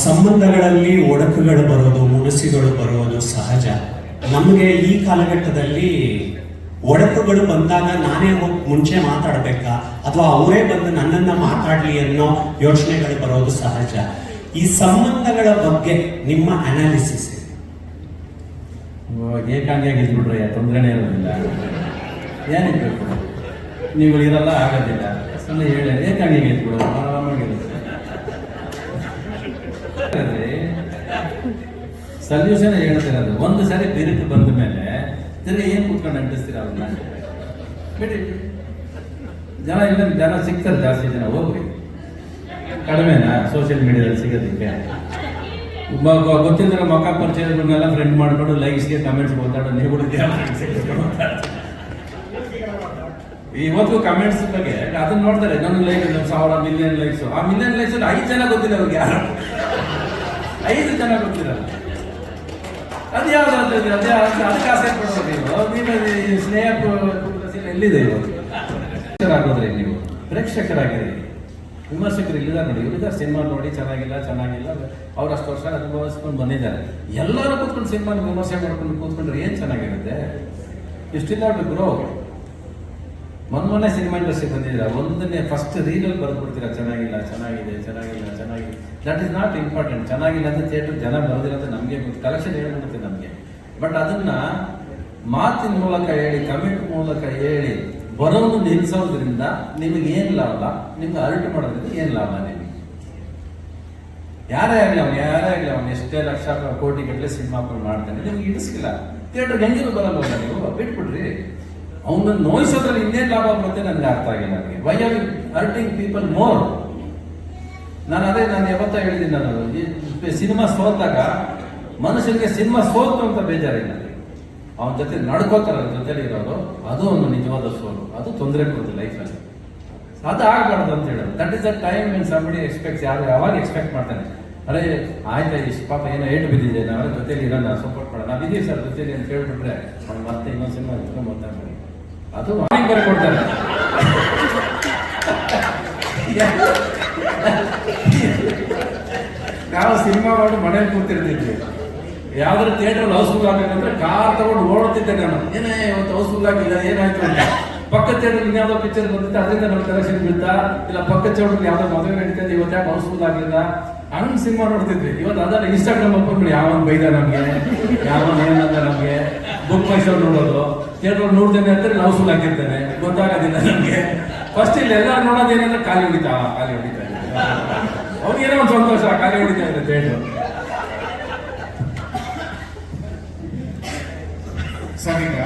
ಸಂಬಂಧಗಳಲ್ಲಿ ಒಡಕುಗಳು ಬರೋದು, ಮುನಿಸಿಗಳು ಬರೋದು ಸಹಜ. ನಮಗೆ ಈ ಕಾಲಘಟ್ಟದಲ್ಲಿ ಒಡಕುಗಳು ಬಂದಾಗ ನಾನೇ ಹೋಗಿ ಮುಂಚೆ ಮಾತಾಡಬೇಕಾ ಅಥವಾ ಅವರೇ ಬಂದು ನನ್ನನ್ನು ಮಾತಾಡಲಿ ಅನ್ನೋ ಯೋಚನೆಗಳು ಬರೋದು ಸಹಜ. ಈ ಸಂಬಂಧಗಳ ಬಗ್ಗೆ ನಿಮ್ಮ ಅನಾಲಿಸಿಸ್ ಏಕಾಂಗಿಯಾಗಿ ಇದ್ಬಿಟ್ರೆ ತೊಂದರೆನೇ ಇರೋದಿಲ್ಲ. ಏನಿರ್ಬೇಕು, ನೀವು ಇರಲ್ಲ ಆಗೋದಿಲ್ಲ, ಸುಮ್ಮನೆ ಹೇಳಿ ಏಕಾಂಗಿಯಾಗಿ ಇದ್ಬಿಡೋದು, ಆರಾಮಾಗಿರುತ್ತೆ. ಸಲ್ಯೂಷನ್ ಹೇಳ್ತಿರೋದು, ಒಂದು ಸಾರಿ ಬಿರುಕು ಬಂದ ಮೇಲೆ ತಿರ್ಗಿ ಏನು ಕೂತ್ಕೊಂಡು ಅಂಟಿಸ್ತೀರ ಅವ್ರನ್ನ ಬಿಡಿ. ಜನ ಸಿಗ್ತಾರೆ, ಜಾಸ್ತಿ ಜನ ಹೋಗ್ರಿ. ಕಡಿಮೆನಾ ಸೋಷಿಯಲ್ ಮೀಡಿಯಾದಲ್ಲಿ ಸಿಗೋದಕ್ಕೆ? ಗೊತ್ತಿದ್ರೆ ಮಕ್ಕ ಪರಿಚಯಗಳನ್ನೆಲ್ಲ ಫ್ರೆಂಡ್ ಮಾಡ್ಕೊಂಡು ಲೈಕ್ಸ್ಗೆ ಕಮೆಂಟ್ಸ್ ಮಾತಾಡೋ ನೀವು ಇವತ್ತು ಕಮೆಂಟ್ಸ್ ಬಗ್ಗೆ ಅದನ್ನ ನೋಡ್ತಾರೆ. ನನ್ನ ಲೈಕ್ 1000 ಮಿಲಿಯನ್ ಲೈಕ್ಸ್, ಆ ಮಿಲಿಯನ್ ಲೈಕ್ಸ್ 5 ಜನ ಗೊತ್ತಿಲ್ಲ ಅವ್ರಿಗೆ, ಯಾರು 5 ಜನ ಗೊತ್ತಿರಲ್ಲ. ಅದು ಯಾವ್ದು ಅದಕ್ಕೆ ಆಸೆ ಪಡೋದು ನೀವು ಸ್ನೇಹ ಎಲ್ಲಿದೆ ಇವತ್ತು? ಆಗೋದ್ರಿ ನೀವು ಪ್ರೇಕ್ಷಕರಾಗಿರಿ, ವಿಮರ್ಶಕರು ಇಲ್ಲಿದ್ದಾರೆ ನೋಡಿ. ಇವರಿದ್ದಾರೆ ಸಿನಿಮಾ ನೋಡಿ ಚೆನ್ನಾಗಿಲ್ಲ ಅವ್ರು ಅಷ್ಟು ವರ್ಷ ಅನುಭವಿಸ್ಕೊಂಡು ಬಂದಿದ್ದಾರೆ. ಎಲ್ಲರೂ ಕೂತ್ಕೊಂಡು ಸಿನಿಮಾ ವಿಮರ್ಶೆ ಮಾಡ್ಕೊಂಡು ಕೂತ್ಕೊಂಡ್ರೆ ಏನು ಚೆನ್ನಾಗಿರುತ್ತೆ? ಇಷ್ಟಿಲ್ಲ ಗ್ರೋ. ಮೊನ್ನೆ ಸಿನಿಮಾ ಇಂಡಸ್ಟ್ರಿ ಬಂದಿದ್ದೀರಾ, ಒಂದನ್ನೇ ಫಸ್ಟ್ ರೀಲಲ್ಲಿ ಬರೆದ್ಬಿಡ್ತೀರಾ ಚೆನ್ನಾಗಿದೆ. That is not important. ಚೆನ್ನಾಗಿಲ್ಲ ಅಂತ ಥಿಯೇಟರ್ ಜನ ಬರೋದಿಲ್ಲ ಅಂತ ನಮಗೆ ಕಲೆಕ್ಷನ್ ಹೇಳ್ಬಿಡುತ್ತೆ ನಮಗೆ. ಬಟ್ ಅದನ್ನ ಮಾತಿನ ಮೂಲಕ ಹೇಳಿ, ಕಮೆಂಟ್ ಮೂಲಕ ಹೇಳಿ ಬರೋದು ನಿಲ್ಲಿಸೋದ್ರಿಂದ ನಿಮಗೆ ಏನು ಲಾಭ? ನಿಮ್ಗೆ ಅರ್ಟ್ ಮಾಡೋದ್ರಿಂದ ಏನು ಲಾಭ? ನಿಮಗೆ ಯಾರೇ ಆಗಲಿ ಅವನು ಎಷ್ಟೇ ಲಕ್ಷ ಕೋಟಿ ಗಟ್ಟಲೆ ಸಿನಿಮಾ ಹಾಕೊಂಡು ಮಾಡ್ತಾನೆ, ನಿಮ್ಗೆ ಇಡಿಸ್ಕಿಲ್ಲ. ಥಿಯೇಟರ್ಗೆ ಹೆಂಗಿರೋ ಬರಲ್ವಲ್ಲ, ನೀವು ಬಿಟ್ಬಿಡ್ರಿ. ಅವನನ್ನು ನೋಯಿಸೋದ್ರಲ್ಲಿ ಇನ್ನೇನು ಲಾಭ ಬರುತ್ತೆ ನನಗೆ ಅರ್ಥ ಆಗಿಲ್ಲ. ನನಗೆ why are you hurting people more? ನಾನು ಯಾವತ್ತ ಹೇಳಿದ್ದೀನಿ, ನಾನು ಸಿನಿಮಾ ಸೋತಾಗ ಮನುಷ್ಯನಿಗೆ ಸಿನಿಮಾ ಸೋತು ಅಂತ ಬೇಜಾರಿಲ್ಲ. ಅವನ ಜೊತೆ ನಡ್ಕೋತಾರ ಜೊತೆಲಿ ಇರೋದು, ಅದು ಒಂದು ನಿಜವಾದ ಸೋಲು. ಅದು ತೊಂದರೆ ಕೊಡುತ್ತೆ ಲೈಫಲ್ಲಿ. ಅದು ಆಗಬಾರ್ದು ಅಂತ ಹೇಳೋದು. That is the time when somebody expects. ಯಾವಾಗ ಎಕ್ಸ್ಪೆಕ್ಟ್ ಮಾಡ್ತಾನೆ, ಅರೆ ಆಯ್ತಾ ಇಷ್ಟು ಪಾಪ ಏನೋ ಏಟು ಬಿದ್ದಿದೆ, ನಾವೆಲ್ಲ ಜೊತೆಲಿ ಇರೋಣ, ಸಪೋರ್ಟ್ ಮಾಡೋಣ, ನಾವು ಇದೀವಿ ಸರ್ ಜೊತೆಲಿ ಅಂತ ಹೇಳ್ಬಿಟ್ರೆ ಅವ್ನು ಮತ್ತೆ ಇನ್ನೊಂದು ಸಿನಿಮಾ ಇಟ್ಕೊಂಡು ಬರ್ತಾನೆ. ಅದು ವಾರ್ನಿಂಗ್ ಬರ ಕೊಡ್ತಾರೆ. ನಾವು ಸಿನಿಮಾ ಮಾಡಿ ಮನೇಲಿ ಕೂತಿರ್ತಿದ್ವಿ. ಯಾವ್ದಾದ್ರು ಥಿಯೇಟರ್ ಹೌಸ್ಫುಲ್ ಆಗಬೇಕಂದ್ರೆ ಕಾರ್ ತಗೊಂಡು ಓಡುತ್ತಿದ್ದೆ ನಾನು. ಏನೇ ಇವತ್ತು ಹೌಸ್ಫುಲ್ ಆಗಿಲ್ಲ, ಏನಾಯ್ತು ಅಂತ. ಪಕ್ಕದ ಥಿಯೇಟರ್ ಇನ್ಯಾವುದೋ ಪಿಕ್ಚರ್ ಬಂದಿತ್ತು, ಅದರಿಂದ ನಮ್ಮ ಕಲೆಕ್ಷನ್ ಬೀಳ್ತಾ ಇಲ್ಲ. ಪಕ್ಕದ ಥಿಯೇಟರ್ ಯಾವ್ದೋ ಮದುವೆ ನಡೀತದೆ, ಇವತ್ತು ಯಾಕೆ ಹೌಸ್ಫುಲ್ ಆಗಿಲ್ಲ, ಹಂಗ್ ಸಿನಿಮಾ ನೋಡ್ತಿದ್ವಿ. ಇವತ್ತು ಅದಲ್ಲ ಇನ್ಸ್ಟಾಗ್ರಾಮ್ ಓಪನ್ ಯಾವನ್ ಬೈದ ನಮ್ಗೆ, ಯಾವನ್ ಏನಂತ ನಮ್ಗೆ ಬುಕ್ ಮೈಸೂರು ನೋಡೋದು. ಥಿಯೇಟರ್ ನೋಡ್ತೇನೆ ಅಂತ ಹೌಸ್ಫುಲ್ ಆಗಿರ್ತೇನೆ, ಗೊತ್ತಾಗೋದಿಲ್ಲ ನಮ್ಗೆ. ಫಸ್ಟ್ ಇಲ್ಲಿ ಎಲ್ಲ ನೋಡೋದೇನಂದ್ರೆ ಖಾಲಿ ಹೊಡಿತಾ ಇದೆ. ಅವ್ರಿಗೇನೋ ಒಂದು ಸಂತೋಷ, ಖಾಲಿ ಹೊಡಿತಾ ಇದೆ ಥಿಯೇಟರ್. ಸರ್, ಈಗ